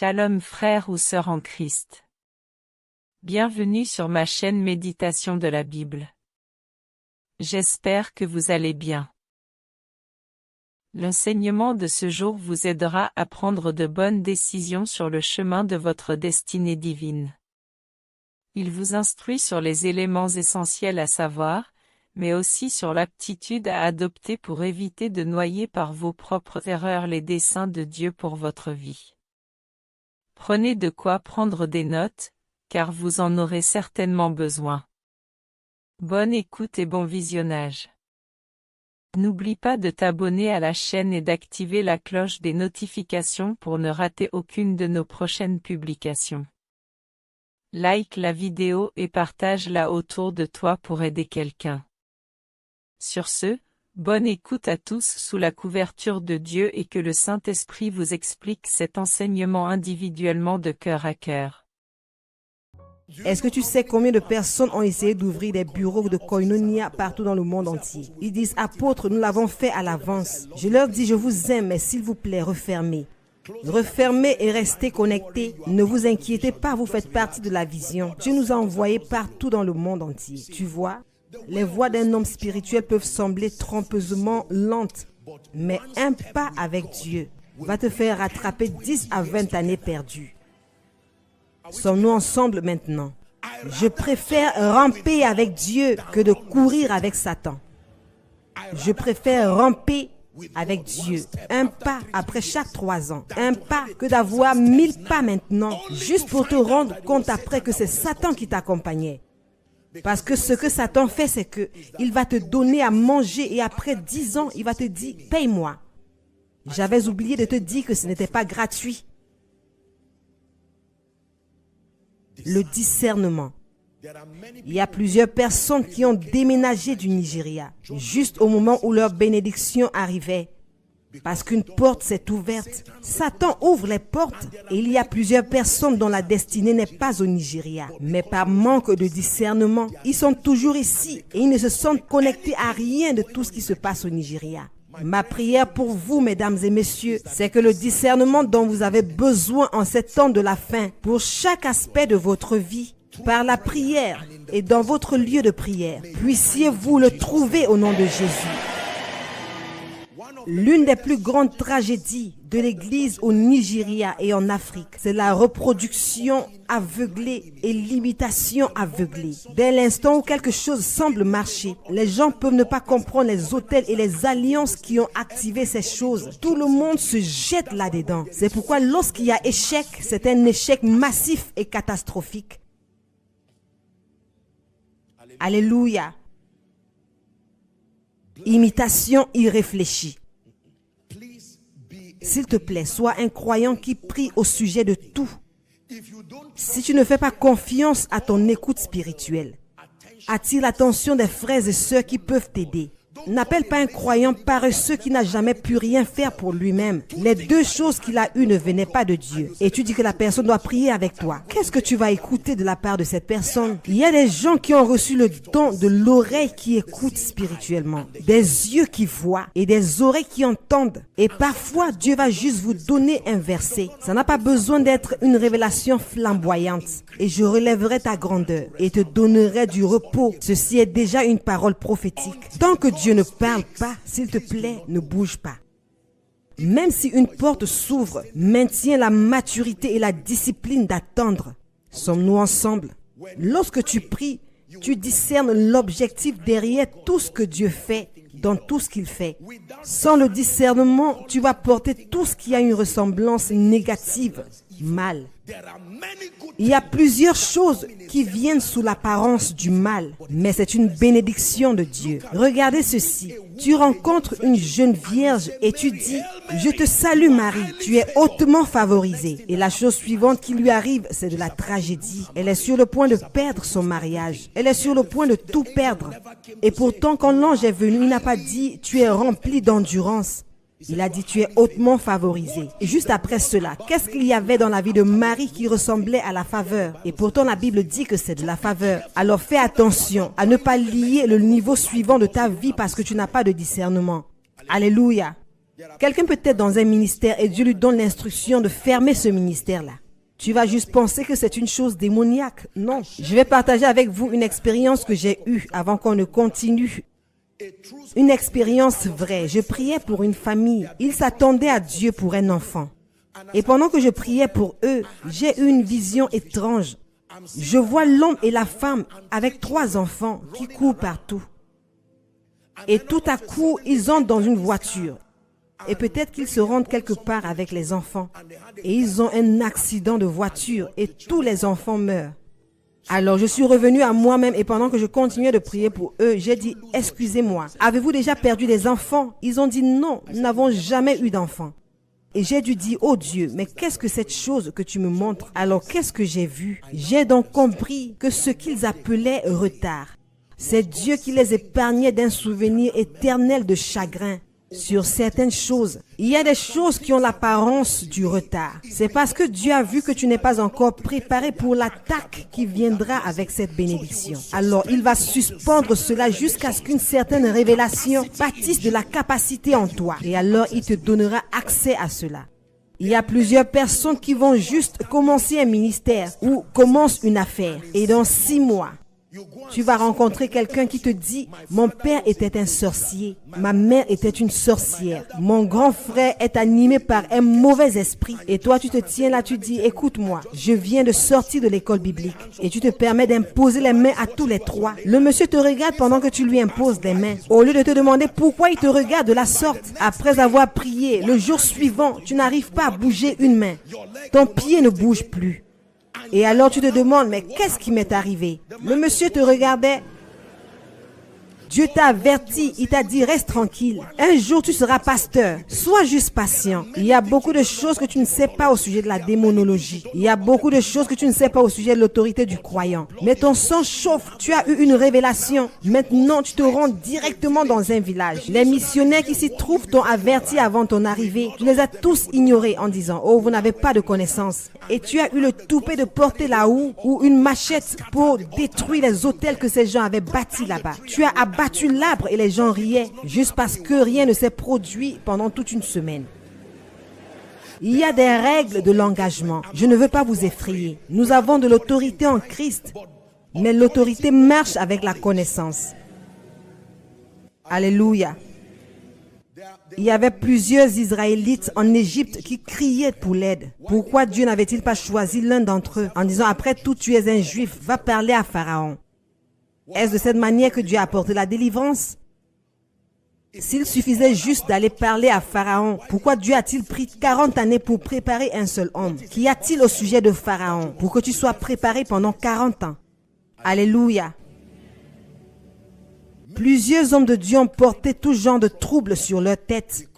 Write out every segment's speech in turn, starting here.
Shalom frères ou sœurs en Christ. Bienvenue sur ma chaîne Méditation de la Bible. J'espère que vous allez bien. L'enseignement de ce jour vous aidera à prendre de bonnes décisions sur le chemin de votre destinée divine. Il vous instruit sur les éléments essentiels à savoir, mais aussi sur l'aptitude à adopter pour éviter de noyer par vos propres erreurs les desseins de Dieu pour votre vie. Prenez de quoi prendre des notes, car vous en aurez certainement besoin. Bonne écoute et bon visionnage. N'oublie pas de t'abonner à la chaîne et d'activer la cloche des notifications pour ne rater aucune de nos prochaines publications. Like la vidéo et partage-la autour de toi pour aider quelqu'un. Sur ce, bonne écoute à tous sous la couverture de Dieu et que le Saint-Esprit vous explique cet enseignement individuellement de cœur à cœur. Est-ce que tu sais combien de personnes ont essayé d'ouvrir des bureaux de koinonia partout dans le monde entier? Ils disent, apôtres, nous l'avons fait à l'avance. Je leur dis, je vous aime, mais s'il vous plaît, refermez. Refermez et restez connectés. Ne vous inquiétez pas, vous faites partie de la vision. Dieu nous a envoyés partout dans le monde entier. Tu vois, les voies d'un homme spirituel peuvent sembler trompeusement lentes, mais un pas avec Dieu va te faire rattraper 10 à 20 années perdues. Sommes-nous ensemble maintenant? Je préfère ramper avec Dieu que de courir avec Satan. Je préfère ramper avec Dieu, un pas après chaque 3 ans, un pas que d'avoir 1000 pas maintenant, juste pour te rendre compte après que c'est Satan qui t'accompagnait. Parce que ce que Satan fait, c'est que il va te donner à manger et après 10 ans, il va te dire, paye-moi. J'avais oublié de te dire que ce n'était pas gratuit. Le discernement. Il y a plusieurs personnes qui ont déménagé du Nigeria, juste au moment où leur bénédiction arrivait. Parce qu'une porte s'est ouverte. Satan ouvre les portes et il y a plusieurs personnes dont la destinée n'est pas au Nigeria. Mais par manque de discernement, ils sont toujours ici et ils ne se sentent connectés à rien de tout ce qui se passe au Nigeria. Ma prière pour vous, mesdames et messieurs, c'est que le discernement dont vous avez besoin en ces temps de la fin, pour chaque aspect de votre vie, par la prière et dans votre lieu de prière, puissiez-vous le trouver au nom de Jésus. L'une des plus grandes tragédies de l'Église au Nigeria et en Afrique, c'est la reproduction aveuglée et l'imitation aveuglée. Dès l'instant où quelque chose semble marcher, les gens peuvent ne pas comprendre les autels et les alliances qui ont activé ces choses. Tout le monde se jette là-dedans. C'est pourquoi lorsqu'il y a échec, c'est un échec massif et catastrophique. Alléluia. Imitation irréfléchie. S'il te plaît, sois un croyant qui prie au sujet de tout. Si tu ne fais pas confiance à ton écoute spirituelle, attire l'attention des frères et sœurs qui peuvent t'aider. N'appelle pas un croyant paresseux qui n'a jamais pu rien faire pour lui-même. Les 2 choses qu'il a eues ne venaient pas de Dieu. Et tu dis que la personne doit prier avec toi. Qu'est-ce que tu vas écouter de la part de cette personne? Il y a des gens qui ont reçu le don de l'oreille qui écoute spirituellement, des yeux qui voient et des oreilles qui entendent. Et parfois, Dieu va juste vous donner un verset. Ça n'a pas besoin d'être une révélation flamboyante. Et je relèverai ta grandeur et te donnerai du repos. Ceci est déjà une parole prophétique. Tant que Dieu ne parle pas, s'il te plaît, ne bouge pas. Même si une porte s'ouvre, maintiens la maturité et la discipline d'attendre. Sommes-nous ensemble? Lorsque tu pries, tu discernes l'objectif derrière tout ce que Dieu fait, dans tout ce qu'il fait. Sans le discernement, tu vas porter tout ce qui a une ressemblance négative, mal. Il y a plusieurs choses qui viennent sous l'apparence du mal, mais c'est une bénédiction de Dieu. Regardez ceci. Tu rencontres une jeune vierge et tu dis, je te salue Marie, tu es hautement favorisée. Et la chose suivante qui lui arrive, c'est de la tragédie. Elle est sur le point de perdre son mariage. Elle est sur le point de tout perdre. Et pourtant, quand l'ange est venu, il n'a pas dit, tu es rempli d'endurance. Il a dit, tu es hautement favorisé. Et juste après cela, qu'est-ce qu'il y avait dans la vie de Marie qui ressemblait à la faveur? Et pourtant, la Bible dit que c'est de la faveur. Alors fais attention à ne pas lier le niveau suivant de ta vie parce que tu n'as pas de discernement. Alléluia. Quelqu'un peut être dans un ministère et Dieu lui donne l'instruction de fermer ce ministère-là. Tu vas juste penser que c'est une chose démoniaque. Non. Je vais partager avec vous une expérience que j'ai eue avant qu'on ne continue. Une expérience vraie. Je priais pour une famille. Ils s'attendaient à Dieu pour un enfant. Et pendant que je priais pour eux, j'ai eu une vision étrange. Je vois l'homme et la femme avec 3 enfants qui courent partout. Et tout à coup, ils entrent dans une voiture. Et peut-être qu'ils se rendent quelque part avec les enfants. Et ils ont un accident de voiture et tous les enfants meurent. Alors je suis revenu à moi-même et pendant que je continuais de prier pour eux, j'ai dit « Excusez-moi, avez-vous déjà perdu des enfants ?» Ils ont dit « Non, nous n'avons jamais eu d'enfants. » Et j'ai dû dire « Oh Dieu, mais qu'est-ce que cette chose que tu me montres ?» Alors qu'est-ce que j'ai vu? J'ai donc compris que ce qu'ils appelaient retard, c'est Dieu qui les épargnait d'un souvenir éternel de chagrin. Sur certaines choses, il y a des choses qui ont l'apparence du retard. C'est parce que Dieu a vu que tu n'es pas encore préparé pour l'attaque qui viendra avec cette bénédiction. Alors, il va suspendre cela jusqu'à ce qu'une certaine révélation bâtisse de la capacité en toi. Et alors, il te donnera accès à cela. Il y a plusieurs personnes qui vont juste commencer un ministère ou commencent une affaire. Et dans 6 mois, tu vas rencontrer quelqu'un qui te dit « Mon père était un sorcier, ma mère était une sorcière, mon grand frère est animé par un mauvais esprit. » Et toi, tu te tiens là, tu dis « Écoute-moi, je viens de sortir de l'école biblique. » Et tu te permets d'imposer les mains à tous les 3. Le monsieur te regarde pendant que tu lui imposes les mains. Au lieu de te demander pourquoi il te regarde de la sorte, après avoir prié, le jour suivant, tu n'arrives pas à bouger une main. Ton pied ne bouge plus. Et alors tu te demandes, mais qu'est-ce qui m'est arrivé? Le monsieur te regardait. Dieu t'a averti, il t'a dit reste tranquille. Un jour tu seras pasteur. Sois juste patient. Il y a beaucoup de choses que tu ne sais pas au sujet de la démonologie. Il y a beaucoup de choses que tu ne sais pas au sujet de l'autorité du croyant. Mais ton sang chauffe. Tu as eu une révélation. Maintenant tu te rends directement dans un village. Les missionnaires qui s'y trouvent t'ont averti avant ton arrivée. Tu les as tous ignorés en disant oh vous n'avez pas de connaissances. Et tu as eu le toupet de porter la houe ou une machette pour détruire les hôtels que ces gens avaient bâtis là-bas. Tu as abattu l'arbre et les gens riaient juste parce que rien ne s'est produit pendant toute une semaine. Il y a des règles de l'engagement. Je ne veux pas vous effrayer. Nous avons de l'autorité en Christ, mais l'autorité marche avec la connaissance. Alléluia. Il y avait plusieurs Israélites en Égypte qui criaient pour l'aide. Pourquoi Dieu n'avait-il pas choisi l'un d'entre eux en disant « Après tout, tu es un Juif, va parler à Pharaon ». Est-ce de cette manière que Dieu a apporté la délivrance? S'il suffisait juste d'aller parler à Pharaon, pourquoi Dieu a-t-il pris 40 années pour préparer un seul homme? Qu'y a-t-il au sujet de Pharaon pour que tu sois préparé pendant 40 ans? Alléluia. Plusieurs hommes de Dieu ont porté tout genre de troubles sur leur tête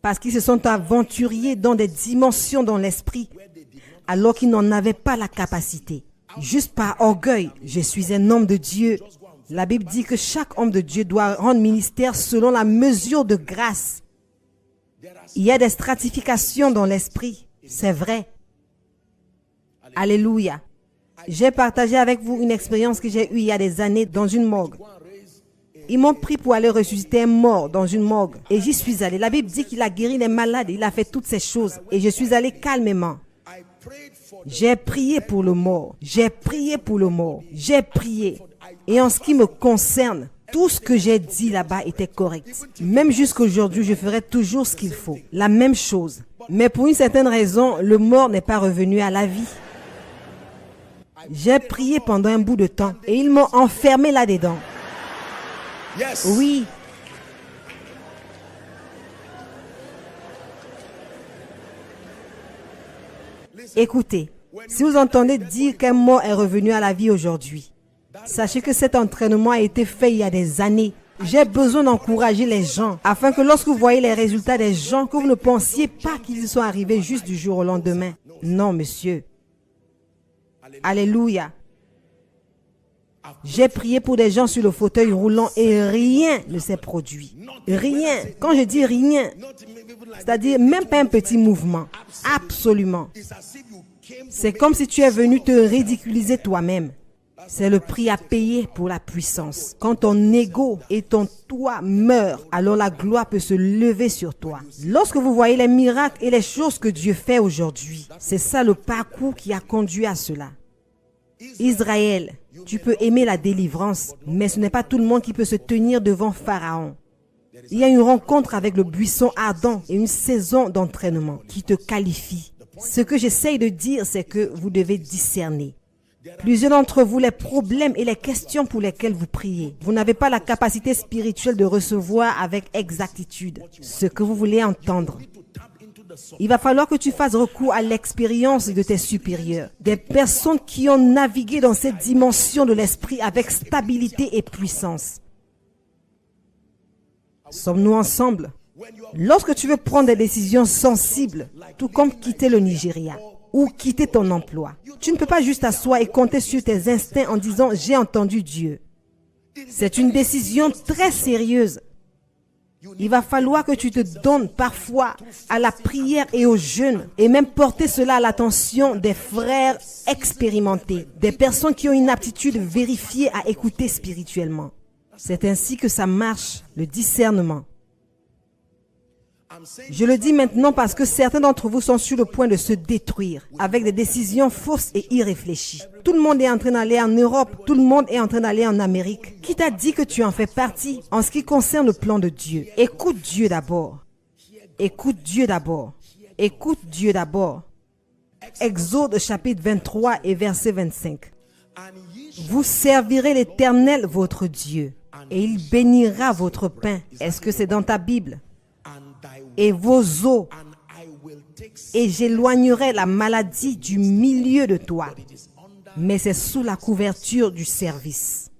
parce qu'ils se sont aventuriers dans des dimensions dans l'esprit alors qu'ils n'en avaient pas la capacité. Juste par orgueil, je suis un homme de Dieu. La Bible dit que chaque homme de Dieu doit rendre ministère selon la mesure de grâce. Il y a des stratifications dans l'esprit, c'est vrai. Alléluia. J'ai partagé avec vous une expérience que j'ai eue il y a des années dans une morgue. Ils m'ont pris pour aller ressusciter un mort dans une morgue. Et j'y suis allé. La Bible dit qu'il a guéri les malades, il a fait toutes ces choses. Et je suis allé calmement. J'ai prié pour le mort. J'ai prié pour le mort. J'ai prié. Et en ce qui me concerne, tout ce que j'ai dit là-bas était correct. Même jusqu'aujourd'hui, je ferai toujours ce qu'il faut. La même chose. Mais pour une certaine raison, le mort n'est pas revenu à la vie. J'ai prié pendant un bout de temps et ils m'ont enfermé là-dedans. Oui. Écoutez, si vous entendez dire qu'un mort est revenu à la vie aujourd'hui, sachez que cet entraînement a été fait il y a des années. J'ai besoin d'encourager les gens afin que lorsque vous voyez les résultats des gens, que vous ne pensiez pas qu'ils sont arrivés juste du jour au lendemain. Non, monsieur. Alléluia. J'ai prié pour des gens sur le fauteuil roulant et rien ne s'est produit. Rien. Quand je dis rien, c'est-à-dire même pas un petit mouvement. Absolument. C'est comme si tu es venu te ridiculiser toi-même. C'est le prix à payer pour la puissance. Quand ton ego et ton toi meurent, alors la gloire peut se lever sur toi. Lorsque vous voyez les miracles et les choses que Dieu fait aujourd'hui, c'est ça le parcours qui a conduit à cela. Israël, tu peux aimer la délivrance, mais ce n'est pas tout le monde qui peut se tenir devant Pharaon. Il y a une rencontre avec le buisson ardent et une saison d'entraînement qui te qualifie. Ce que j'essaye de dire, c'est que vous devez discerner. Plusieurs d'entre vous, les problèmes et les questions pour lesquelles vous priez, vous n'avez pas la capacité spirituelle de recevoir avec exactitude ce que vous voulez entendre. Il va falloir que tu fasses recours à l'expérience de tes supérieurs, des personnes qui ont navigué dans cette dimension de l'esprit avec stabilité et puissance. Sommes-nous ensemble? Lorsque tu veux prendre des décisions sensibles, tout comme quitter le Nigeria ou quitter ton emploi, tu ne peux pas juste t'asseoir et compter sur tes instincts en disant « j'ai entendu Dieu ». C'est une décision très sérieuse. Il va falloir que tu te donnes parfois à la prière et au jeûne et même porter cela à l'attention des frères expérimentés, des personnes qui ont une aptitude vérifiée à écouter spirituellement. C'est ainsi que ça marche, le discernement. Je le dis maintenant parce que certains d'entre vous sont sur le point de se détruire avec des décisions fausses et irréfléchies. Tout le monde est en train d'aller en Europe, tout le monde est en train d'aller en Amérique. Qui t'a dit que tu en fais partie en ce qui concerne le plan de Dieu? Écoute Dieu d'abord. Écoute Dieu d'abord. Écoute Dieu d'abord. Exode chapitre 23 et verset 25. Vous servirez l'Éternel votre Dieu et il bénira votre pain. Est-ce que c'est dans ta Bible? Et vos eaux, et j'éloignerai la maladie du milieu de toi. Mais c'est sous la couverture du service.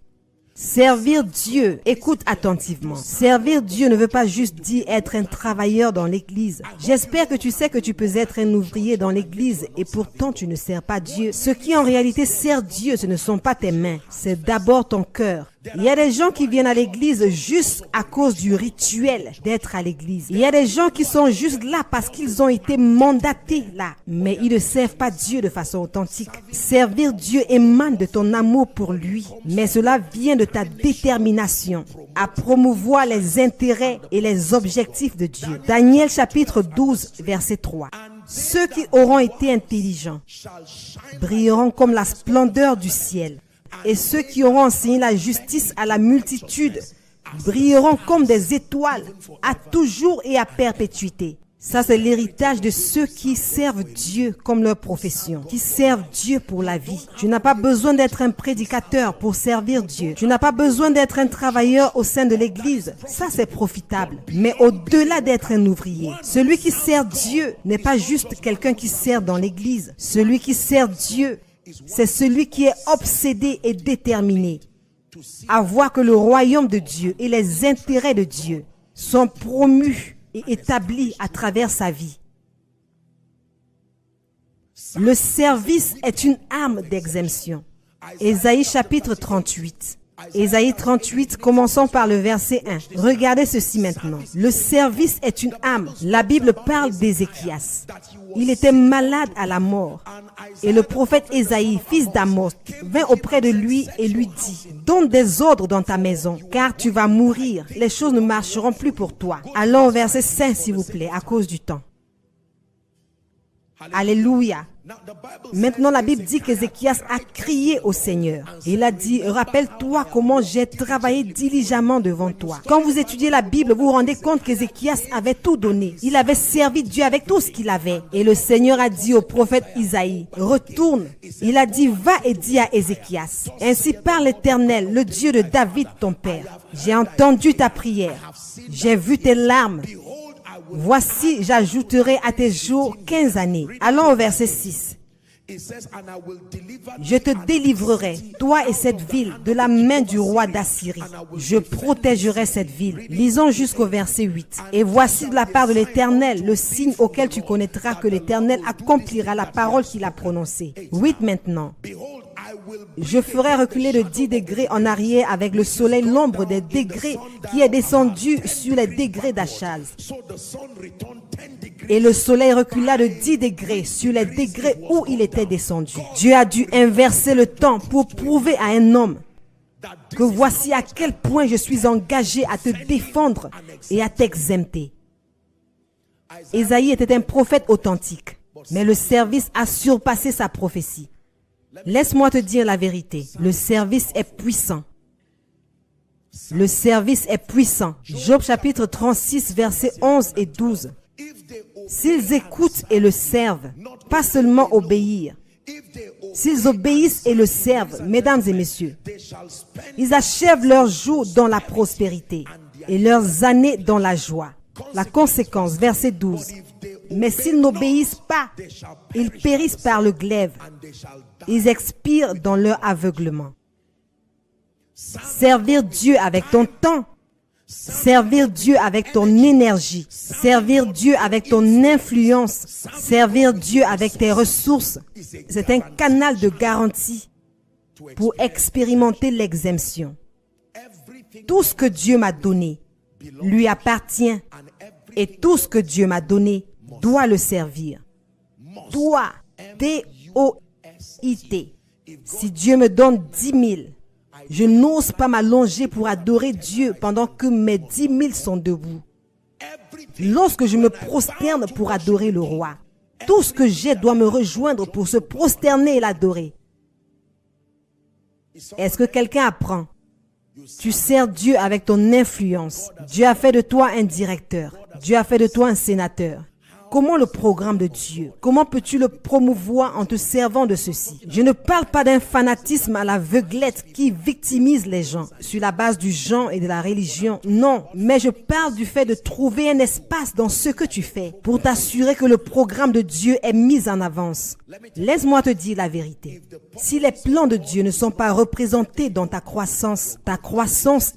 Servir Dieu, écoute attentivement. Servir Dieu ne veut pas juste dire être un travailleur dans l'église. J'espère que tu sais que tu peux être un ouvrier dans l'église et pourtant tu ne sers pas Dieu. Ce qui en réalité sert Dieu, ce ne sont pas tes mains, c'est d'abord ton cœur. Il y a des gens qui viennent à l'église juste à cause du rituel d'être à l'église. Il y a des gens qui sont juste là parce qu'ils ont été mandatés là, mais ils ne servent pas Dieu de façon authentique. Servir Dieu émane de ton amour pour lui, mais cela vient de ta détermination à promouvoir les intérêts et les objectifs de Dieu. Daniel chapitre 12, verset 3. Ceux qui auront été intelligents brilleront comme la splendeur du ciel. Et ceux qui auront enseigné la justice à la multitude brilleront comme des étoiles à toujours et à perpétuité. Ça, c'est l'héritage de ceux qui servent Dieu comme leur profession, qui servent Dieu pour la vie. Tu n'as pas besoin d'être un prédicateur pour servir Dieu. Tu n'as pas besoin d'être un travailleur au sein de l'église. Ça, c'est profitable. Mais au-delà d'être un ouvrier, celui qui sert Dieu n'est pas juste quelqu'un qui sert dans l'église. Celui qui sert Dieu, c'est celui qui est obsédé et déterminé à voir que le royaume de Dieu et les intérêts de Dieu sont promus et établis à travers sa vie. Le service est une arme d'exemption. Ésaïe chapitre 38. Ésaïe 38, commençons par le verset 1. Regardez ceci maintenant. Le service est une arme. La Bible parle d'Ézéchias. Il était malade à la mort. Et le prophète Ésaïe, fils d'Amos, vint auprès de lui et lui dit, « Donne des ordres dans ta maison, car tu vas mourir. Les choses ne marcheront plus pour toi. » Allons au verset 5, s'il vous plaît, à cause du temps. Alléluia. Maintenant, la Bible dit qu'Ézéchias a crié au Seigneur. Il a dit, rappelle-toi comment j'ai travaillé diligemment devant toi. Quand vous étudiez la Bible, vous vous rendez compte qu'Ézéchias avait tout donné. Il avait servi Dieu avec tout ce qu'il avait. Et le Seigneur a dit au prophète Isaïe, retourne. Il a dit, va et dis à Ézéchias, ainsi parle l'Éternel, le Dieu de David, ton père. J'ai entendu ta prière. J'ai vu tes larmes. Voici, j'ajouterai à tes jours 15 années. Allons au verset 6. Je te délivrerai, toi et cette ville, de la main du roi d'Assyrie. Je protégerai cette ville. Lisons jusqu'au verset 8. Et voici de la part de l'Éternel le signe auquel tu connaîtras que l'Éternel accomplira la parole qu'il a prononcée. 8 maintenant. Je ferai reculer de 10 degrés en arrière avec le soleil l'ombre des degrés qui est descendu sur les degrés d'Achaz. Et le soleil recula de 10 degrés sur les degrés où il était descendu. Dieu a dû inverser le temps pour prouver à un homme que voici à quel point je suis engagé à te défendre et à t'exempter. Ésaïe était un prophète authentique, mais le service a surpassé sa prophétie. Laisse-moi te dire la vérité, le service est puissant. Le service est puissant. Job chapitre 36, versets 11 et 12. S'ils écoutent et le servent, pas seulement obéir. S'ils obéissent et le servent, mesdames et messieurs, ils achèvent leurs jours dans la prospérité et leurs années dans la joie. La conséquence, verset 12. Mais s'ils n'obéissent pas, ils périssent par le glaive. Ils expirent dans leur aveuglement. Servir Dieu avec ton temps, servir Dieu avec ton énergie, servir Dieu avec ton influence, servir Dieu avec tes ressources, c'est un canal de garantie pour expérimenter l'exemption. Tout ce que Dieu m'a donné lui appartient et tout ce que Dieu m'a donné doit le servir. Doit, D-O-I-T. Si Dieu me donne 10 000, je n'ose pas m'allonger pour adorer Dieu pendant que mes 10 000 sont debout. Lorsque je me prosterne pour adorer le roi, tout ce que j'ai doit me rejoindre pour se prosterner et l'adorer. Est-ce que quelqu'un apprend? Tu sers Dieu avec ton influence. Dieu a fait de toi un directeur. Dieu a fait de toi un sénateur. Comment le programme de Dieu? Comment peux-tu le promouvoir en te servant de ceci? Je ne parle pas d'un fanatisme à l'aveuglette qui victimise les gens sur la base du genre et de la religion. Non, mais je parle du fait de trouver un espace dans ce que tu fais pour t'assurer que le programme de Dieu est mis en avance. Laisse-moi te dire la vérité. Si les plans de Dieu ne sont pas représentés dans ta croissance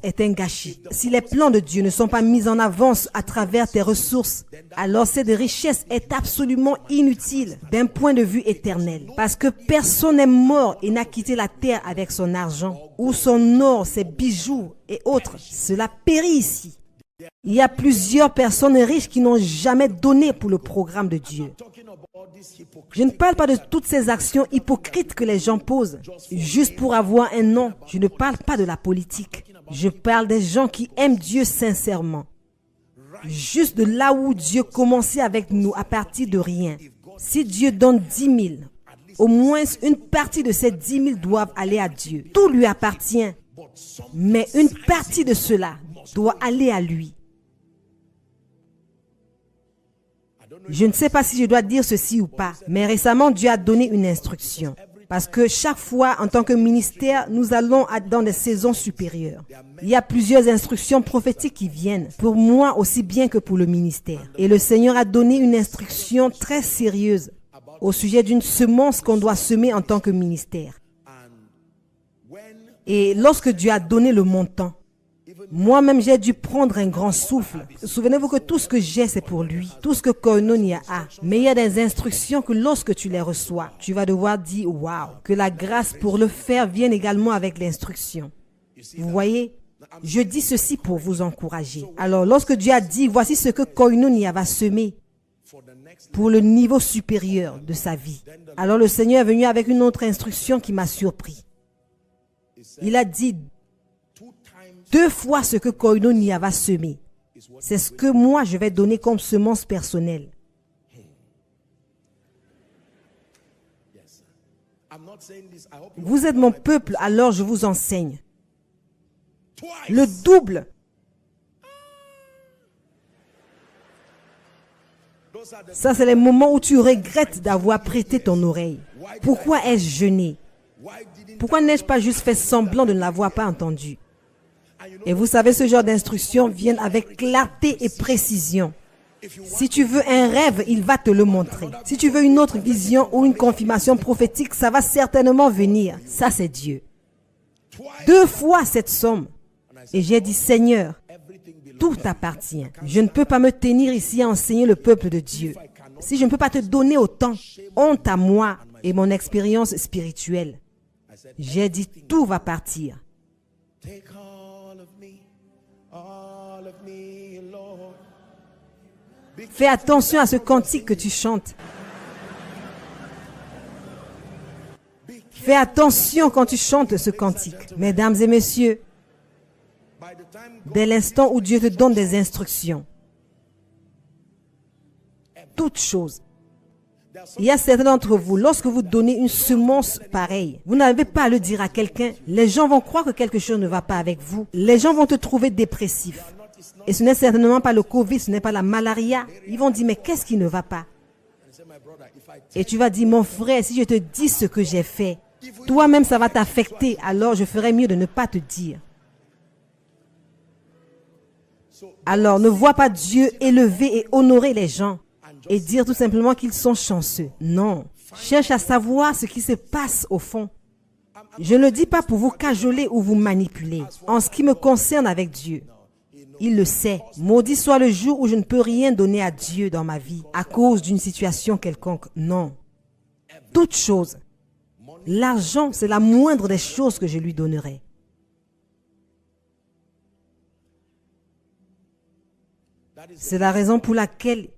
est un gâchis. Si les plans de Dieu ne sont pas mis en avance à travers tes ressources, alors cette richesse est absolument inutile d'un point de vue éternel. Parce que personne n'est mort et n'a quitté la terre avec son argent ou son or, ses bijoux et autres. Cela périt ici. Il y a plusieurs personnes riches qui n'ont jamais donné pour le programme de Dieu. Je ne parle pas de toutes ces actions hypocrites que les gens posent juste pour avoir un nom. Je ne parle pas de la politique. Je parle des gens qui aiment Dieu sincèrement. Juste de là où Dieu commençait avec nous à partir de rien. Si Dieu donne 10 000, au moins une partie de ces 10 000 doivent aller à Dieu. Tout lui appartient, mais une partie de cela doit aller à lui. Je ne sais pas si je dois dire ceci ou pas, mais récemment Dieu a donné une instruction. Parce que chaque fois, en tant que ministère, nous allons dans des saisons supérieures. Il y a plusieurs instructions prophétiques qui viennent, pour moi aussi bien que pour le ministère. Et le Seigneur a donné une instruction très sérieuse au sujet d'une semence qu'on doit semer en tant que ministère. Et lorsque Dieu a donné le montant, moi-même j'ai dû prendre un grand souffle. Souvenez-vous que tout ce que j'ai c'est pour lui. Tout ce que Koinonia a. Mais il y a des instructions que lorsque tu les reçois, tu vas devoir dire waouh. Que la grâce pour le faire vienne également avec l'instruction. Vous voyez? Je dis ceci pour vous encourager. Alors lorsque Dieu a dit voici ce que Koinonia va semer pour le niveau supérieur de sa vie. Alors le Seigneur est venu avec une autre instruction qui m'a surpris. Il a dit 2 fois ce que Koinonia va semer. C'est ce que moi je vais donner comme semence personnelle. Vous êtes mon peuple, alors je vous enseigne. Le double. Ça, c'est les moments où tu regrettes d'avoir prêté ton oreille. Pourquoi ai-je jeûné? Pourquoi n'ai-je pas juste fait semblant de ne l'avoir pas entendu? Et vous savez, ce genre d'instructions viennent avec clarté et précision. Si tu veux un rêve, il va te le montrer. Si tu veux une autre vision ou une confirmation prophétique, ça va certainement venir. Ça, c'est Dieu. 2 fois cette somme. Et j'ai dit, Seigneur, tout t'appartient. Je ne peux pas me tenir ici à enseigner le peuple de Dieu. Si je ne peux pas te donner autant, honte à moi et mon expérience spirituelle. J'ai dit, tout va partir. Fais attention à ce cantique que tu chantes. Fais attention quand tu chantes ce cantique. Mesdames et messieurs, dès l'instant où Dieu te donne des instructions, toutes choses, il y a certains d'entre vous, lorsque vous donnez une semence pareille, vous n'avez pas à le dire à quelqu'un. Les gens vont croire que quelque chose ne va pas avec vous. Les gens vont te trouver dépressif. Et ce n'est certainement pas le Covid, ce n'est pas la malaria. Ils vont dire, mais qu'est-ce qui ne va pas? Et tu vas dire, mon frère, si je te dis ce que j'ai fait, toi-même ça va t'affecter, alors je ferais mieux de ne pas te dire. Alors ne vois pas Dieu élever et honorer les gens et dire tout simplement qu'ils sont chanceux. Non. Cherche à savoir ce qui se passe au fond. Je ne le dis pas pour vous cajoler ou vous manipuler. En ce qui me concerne avec Dieu, il le sait. Maudit soit le jour où je ne peux rien donner à Dieu dans ma vie à cause d'une situation quelconque. Non. Toute chose. L'argent, c'est la moindre des choses que je lui donnerai. C'est la raison pour laquelle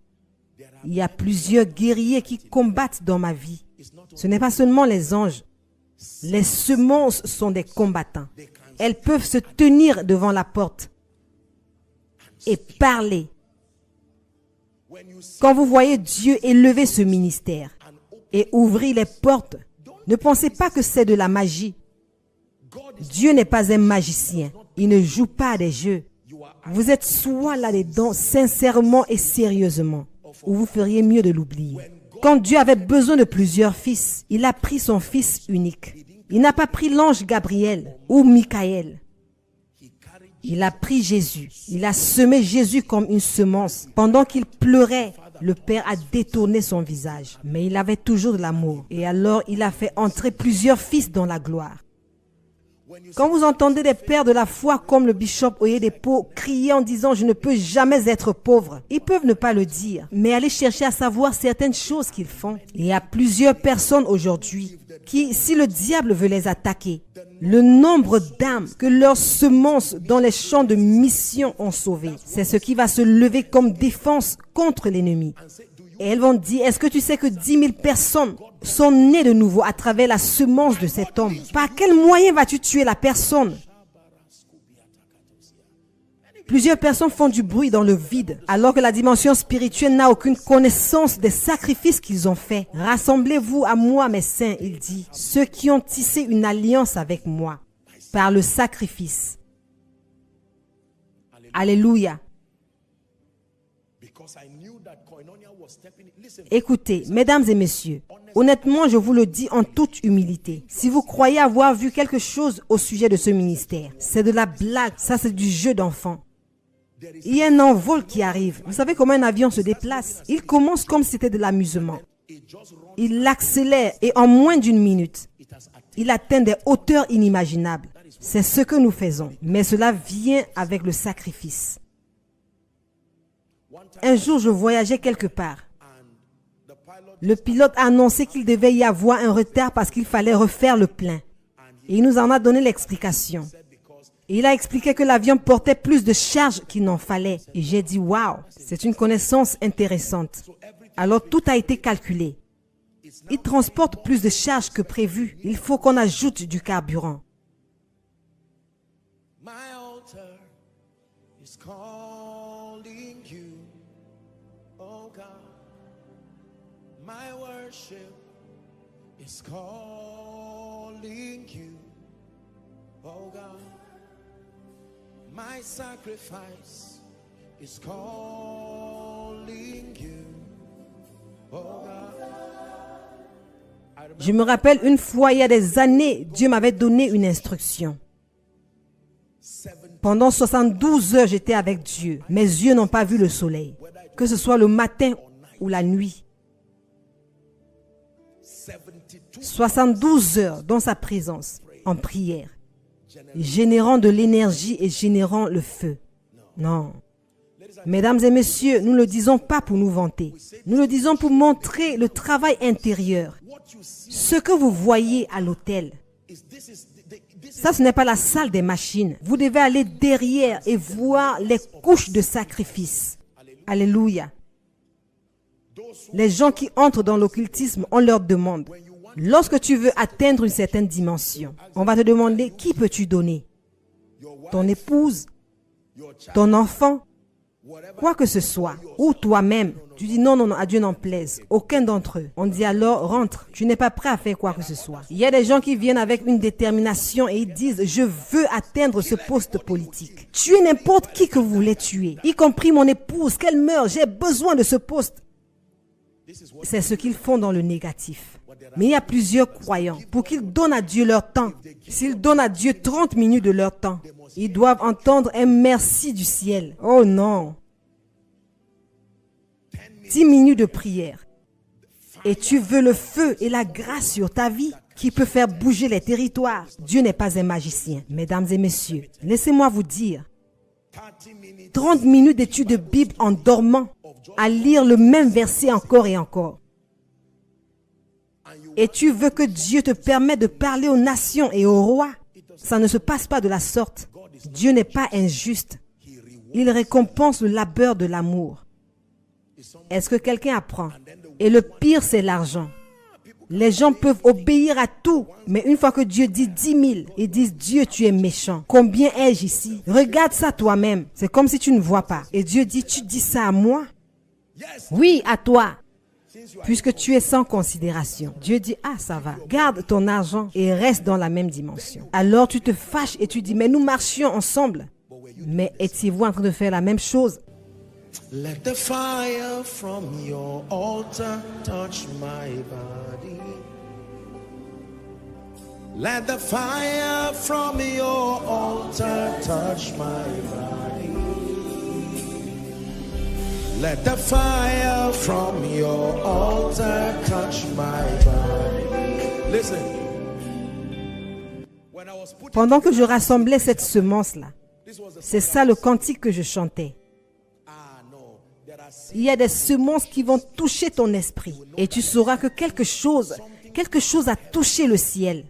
il y a plusieurs guerriers qui combattent dans ma vie. Ce n'est pas seulement les anges. Les semences sont des combattants. Elles peuvent se tenir devant la porte et parler. Quand vous voyez Dieu élever ce ministère et ouvrir les portes, ne pensez pas que c'est de la magie. Dieu n'est pas un magicien. Il ne joue pas à des jeux. Vous êtes soit là-dedans sincèrement et sérieusement, ou vous feriez mieux de l'oublier. Quand Dieu avait besoin de plusieurs fils, il a pris son fils unique. Il n'a pas pris l'ange Gabriel ou Michaël. Il a pris Jésus. Il a semé Jésus comme une semence. Pendant qu'il pleurait, le Père a détourné son visage. Mais il avait toujours de l'amour. Et alors, il a fait entrer plusieurs fils dans la gloire. Quand vous entendez des pères de la foi comme le bishop Oyedepo crier en disant « Je ne peux jamais être pauvre », ils peuvent ne pas le dire, mais aller chercher à savoir certaines choses qu'ils font. Il y a plusieurs personnes aujourd'hui qui, si le diable veut les attaquer, le nombre d'âmes que leurs semences dans les champs de mission ont sauvées, c'est ce qui va se lever comme défense contre l'ennemi. Et elles vont dire, est-ce que tu sais que 10 000 personnes sont nées de nouveau à travers la semence de cet homme? Par quel moyen vas-tu tuer la personne? Plusieurs personnes font du bruit dans le vide, alors que la dimension spirituelle n'a aucune connaissance des sacrifices qu'ils ont faits. Rassemblez-vous à moi, mes saints, il dit, ceux qui ont tissé une alliance avec moi, par le sacrifice. Alléluia. Écoutez, mesdames et messieurs, honnêtement, je vous le dis en toute humilité. Si vous croyez avoir vu quelque chose au sujet de ce ministère, c'est de la blague, ça c'est du jeu d'enfant. Il y a un envol qui arrive. Vous savez comment un avion se déplace? Il commence comme si c'était de l'amusement. Il accélère et en moins d'une minute, il atteint des hauteurs inimaginables. C'est ce que nous faisons, mais cela vient avec le sacrifice. Un jour, je voyageais quelque part. Le pilote a annoncé qu'il devait y avoir un retard parce qu'il fallait refaire le plein. Et il nous en a donné l'explication. Et il a expliqué que l'avion portait plus de charge qu'il n'en fallait. Et j'ai dit, waouh, c'est une connaissance intéressante. Alors tout a été calculé. Il transporte plus de charge que prévu. Il faut qu'on ajoute du carburant. My worship is calling you, oh God. My sacrifice is calling you, oh God. Je me rappelle une fois, il y a des années, Dieu m'avait donné une instruction. Pendant 72 heures, j'étais avec Dieu. Mes yeux n'ont pas vu le soleil, que ce soit le matin ou la nuit. 72 heures dans sa présence, en prière, générant de l'énergie et générant le feu. Non. Mesdames et messieurs, nous ne le disons pas pour nous vanter. Nous le disons pour montrer le travail intérieur. Ce que vous voyez à l'hôtel, ça, ce n'est pas la salle des machines. Vous devez aller derrière et voir les couches de sacrifice. Alléluia. Les gens qui entrent dans l'occultisme, on leur demande, lorsque tu veux atteindre une certaine dimension, on va te demander, qui peux-tu donner? Ton épouse, ton enfant, quoi que ce soit, ou toi-même. Tu dis non, non, non, à Dieu n'en plaise. Aucun d'entre eux. On dit alors, rentre, tu n'es pas prêt à faire quoi que ce soit. Il y a des gens qui viennent avec une détermination et ils disent, je veux atteindre ce poste politique. Tuez n'importe qui que vous voulez tuer, y compris mon épouse, qu'elle meure, j'ai besoin de ce poste. C'est ce qu'ils font dans le négatif. Mais il y a plusieurs croyants. Pour qu'ils donnent à Dieu leur temps, s'ils donnent à Dieu 30 minutes de leur temps, ils doivent entendre un merci du ciel. Oh non! 10 minutes de prière. Et tu veux le feu et la grâce sur ta vie qui peut faire bouger les territoires. Dieu n'est pas un magicien. Mesdames et messieurs, laissez-moi vous dire, 30 minutes d'étude de Bible en dormant, à lire le même verset encore et encore. Et tu veux que Dieu te permette de parler aux nations et aux rois. Ça ne se passe pas de la sorte. Dieu n'est pas injuste. Il récompense le labeur de l'amour. Est-ce que quelqu'un apprend? Et le pire, c'est l'argent. Les gens peuvent obéir à tout, mais une fois que Dieu dit 10 000, ils disent, Dieu, tu es méchant. Combien ai-je ici? Regarde ça toi-même. C'est comme si tu ne vois pas. Et Dieu dit, tu dis ça à moi? Oui, à toi. Puisque tu es sans considération. Dieu dit, ah, ça va. Garde ton argent et reste dans la même dimension. Alors tu te fâches et tu dis, mais nous marchions ensemble. Mais étiez-vous en train de faire la même chose? Let the fire from your altar touch my body. Let the fire from your altar touch my body. Let the fire from your altar touch my body. Listen. Pendant que je rassemblais cette semence-là, c'est ça le cantique que je chantais. Il y a des semences qui vont toucher ton esprit. Et tu sauras que quelque chose a touché le ciel.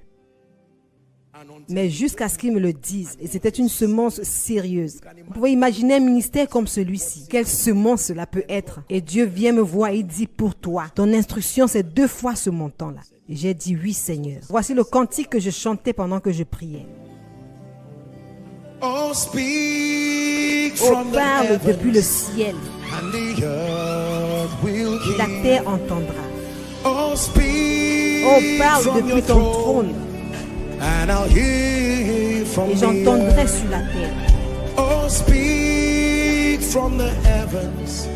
Mais jusqu'à ce qu'ils me le disent, et c'était une semence sérieuse. Vous pouvez imaginer un ministère comme celui-ci. Quelle semence cela peut être? Et Dieu vient me voir et il dit, pour toi, ton instruction c'est 2 fois ce montant-là. Et j'ai dit, oui Seigneur. Voici le cantique que je chantais pendant que je priais. Oh, speak Oh, from the parle heaven, depuis le ciel, and the earth will et la hear. terre entendra. Oh, speak Oh, parle from depuis your ton throne, trône, and I'll hear from et the j'entendrai earth. sur la terre. Oh, speak from the heavens,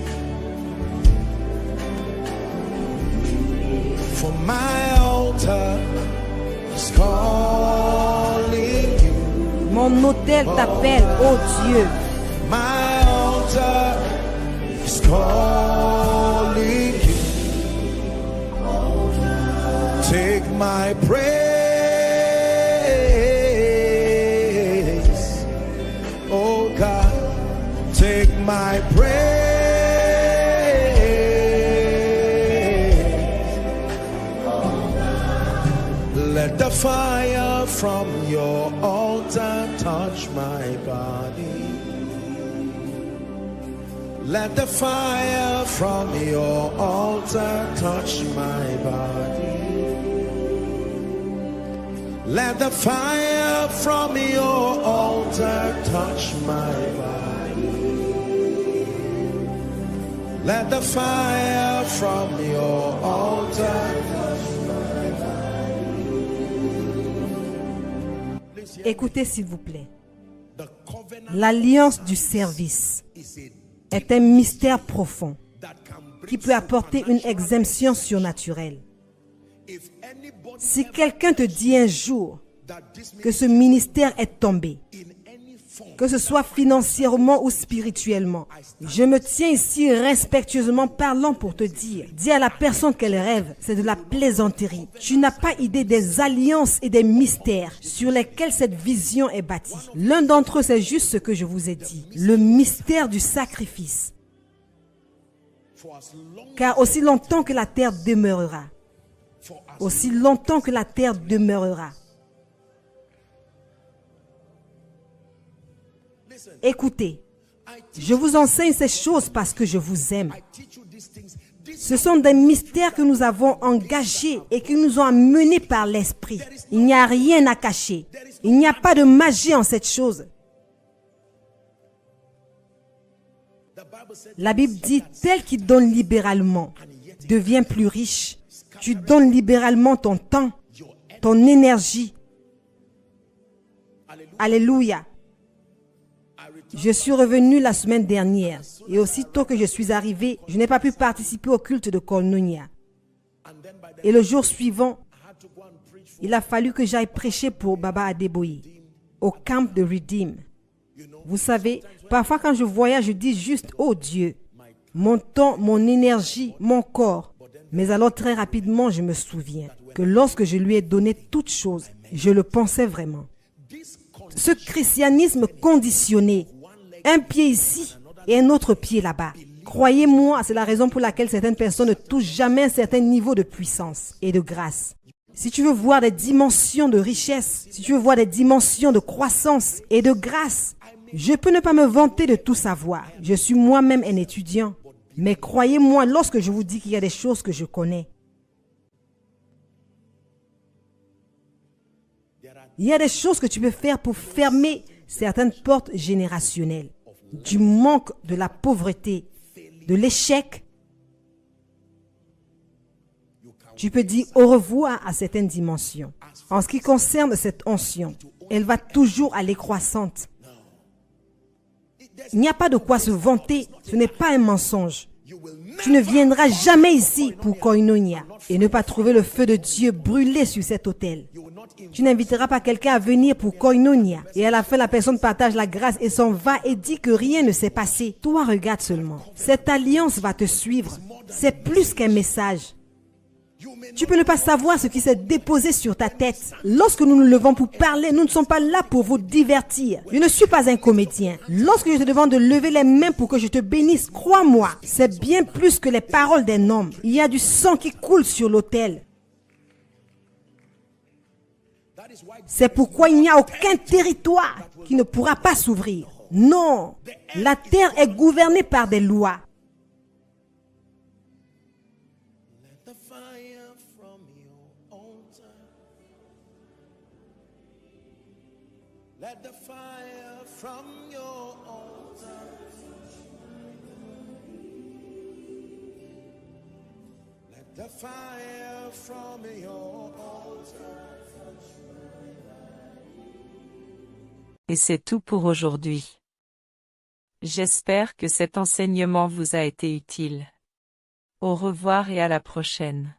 for my altar is calling you. Mon autel t'appelle, ô Dieu. My altar is calling you. Take my praise, oh God. Take my praise. Let the fire from your altar touch my body. Let the fire from your altar touch my body. Let the fire from your altar touch my body. Let the fire from your altar touch my body. Écoutez s'il vous plaît. The covenant L'alliance du service is est un mystère profond that can bring qui peut apporter une exemption surnaturelle. if anybody Si quelqu'un te dit un jour that this que ce ministère est tombé, in any form que ce soit financièrement ou spirituellement, je me tiens ici respectueusement parlant pour te dire, dis à la personne qu'elle rêve, c'est de la plaisanterie. Tu n'as pas idée des alliances et des mystères sur lesquels cette vision est bâtie. L'un d'entre eux, c'est juste ce que je vous ai dit, le mystère du sacrifice. for as long Car aussi longtemps que la terre demeurera, for as aussi longtemps que la terre demeurera. Écoutez, je vous enseigne ces choses parce que je vous aime. I teach you these things. Ce sont des mystères que nous avons engagés et qui nous ont amenés par l'Esprit. Il n'y a rien à cacher. Il n'y a pas de magie en cette chose. La Bible dit, tel qui donne libéralement devient plus riche. Tu donnes libéralement ton temps, ton énergie. Alléluia. Je suis revenu la semaine dernière et aussitôt que je suis arrivé, je n'ai pas pu participer au culte de Koinonia. Et le jour suivant, il a fallu que j'aille prêcher pour Baba Adeboye au camp de Redeem. Vous savez, parfois quand je voyage, je dis juste « Oh Dieu !» Mon temps, mon énergie, mon corps. Mais alors très rapidement, je me souviens que lorsque je lui ai donné toutes choses, je le pensais vraiment. Ce christianisme conditionné, un pied ici et un autre pied là-bas. Croyez-moi, c'est la raison pour laquelle certaines personnes ne touchent jamais un certain niveau de puissance et de grâce. Si tu veux voir des dimensions de richesse, si tu veux voir des dimensions de croissance et de grâce, je peux ne pas me vanter de tout savoir. Je suis moi-même un étudiant. Mais croyez-moi lorsque je vous dis qu'il y a des choses que je connais. Il y a des choses que tu peux faire pour fermer certaines portes générationnelles. Du manque, de la pauvreté, de l'échec. Tu peux dire au revoir à certaines dimensions. En ce qui concerne cette onction, elle va toujours aller croissante. Il n'y a pas de quoi se vanter, ce n'est pas un mensonge. Tu ne viendras jamais ici pour Koinonia et ne pas trouver le feu de Dieu brûler sur cet autel. Tu n'inviteras pas quelqu'un à venir pour Koinonia et à la fin la personne partage la grâce et s'en va et dit que rien ne s'est passé. Toi, regarde seulement. Cette alliance va te suivre. C'est plus qu'un message. Tu peux ne pas savoir ce qui s'est déposé sur ta tête. Lorsque nous nous levons pour parler, nous ne sommes pas là pour vous divertir. Je ne suis pas un comédien. Lorsque je te demande de lever les mains pour que je te bénisse, crois-moi, c'est bien plus que les paroles d'un homme. Il y a du sang qui coule sur l'autel. C'est pourquoi il n'y a aucun territoire qui ne pourra pas s'ouvrir. Non, la terre est gouvernée par des lois. Let the fire from your altar. Let the fire from your altar. Et c'est tout pour aujourd'hui. J'espère que cet enseignement vous a été utile. Au revoir et à la prochaine.